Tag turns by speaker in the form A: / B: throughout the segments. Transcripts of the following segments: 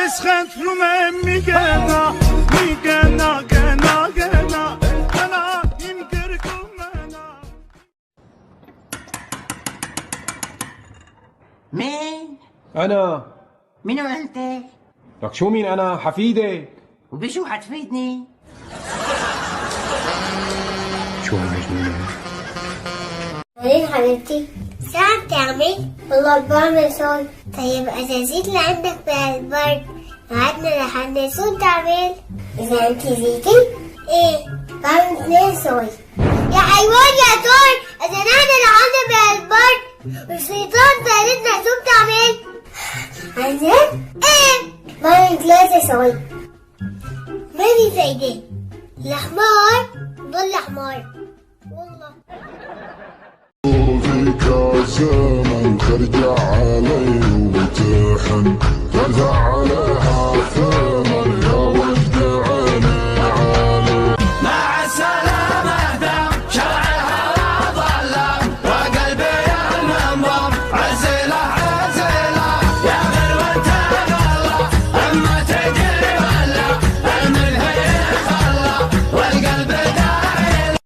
A: اسخنت رومه میگنا میگنا گنا گنا انا ينكركم انا.
B: مين؟
C: أنا.
B: منو أنت؟
C: لك شو مين أنا؟ حفيدك.
B: وبشو حتفيدني؟
C: شو هالمجنونة؟
D: بعدين حبيبتي ساعة بتعمل؟ والله بعمل صوت. طيب إذا زيت لعندك بهالبرد قعدنا رح نسون تعمل؟ إذا أنت زيتي؟ إيه بعمل 2 صوت. يا حيوان يا طور، إذا نحن لعنا بهالبرد والشيطان سألتنا شو بتعمل؟ عندك؟ إيه بعمل 3 صوت. ما في فايدة، الحمار ضل حمار والله.
E: فيك زمن ترجع علي وتحن ترجع عليها الثمن يا وجد عيني عالي.
A: مع السلامة دام شرعها ظلام وقلبي المنظم عزيلة عزيلة يا غروة الله أما تجري ولا الملهي خلا والقلب داعي.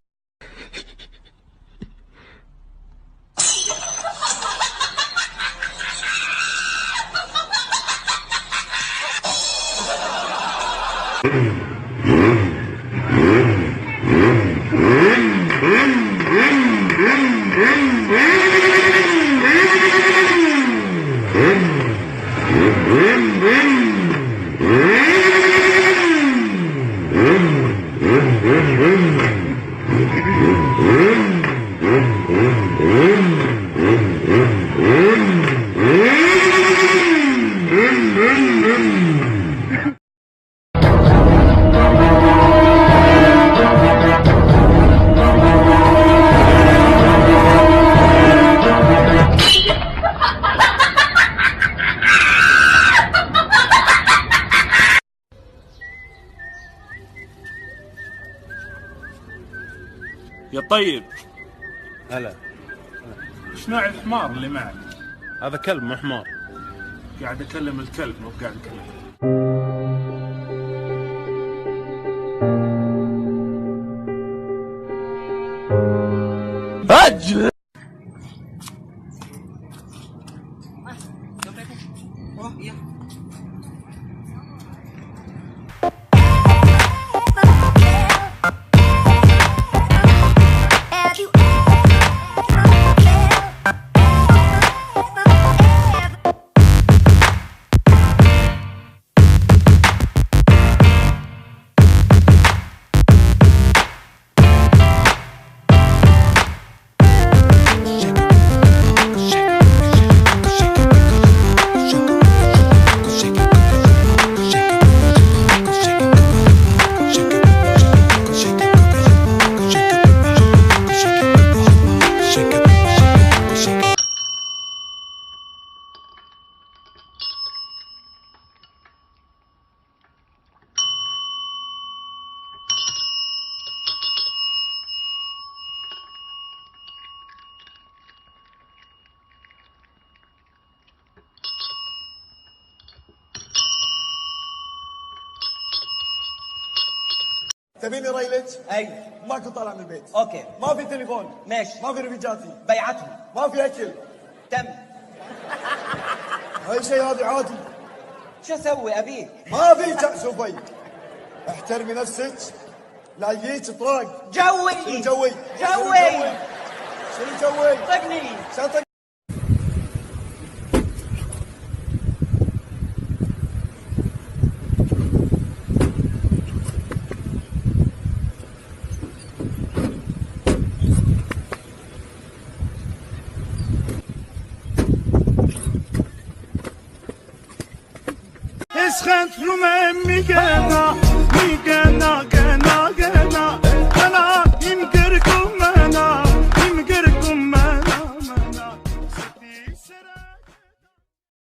F: يا طيب،
G: هلا.
F: ايش نوع الحمار اللي معك؟
G: هذا كلب مو حمار.
F: قاعد اكلم الكلب مو قاعد اكلم.
A: أجل
H: تبيني ريلج؟
B: أي
H: ما كنت طالع من البيت.
B: أوكي
H: ما في تليفون.
B: ماشي.
H: ما في رفيجاتي.
B: بيعتهم.
H: ما في اكل.
B: تم.
H: هاي شيء هذا عادي.
B: شو أسوي أبيك؟
H: ما في شوفي، احترمي نفسك لا يجيك طراق.
B: جوي
H: شنو جوي؟
B: جوي
H: شنو جوي؟
B: طقني.
H: شنطك.
A: اسخنت رومه میگنا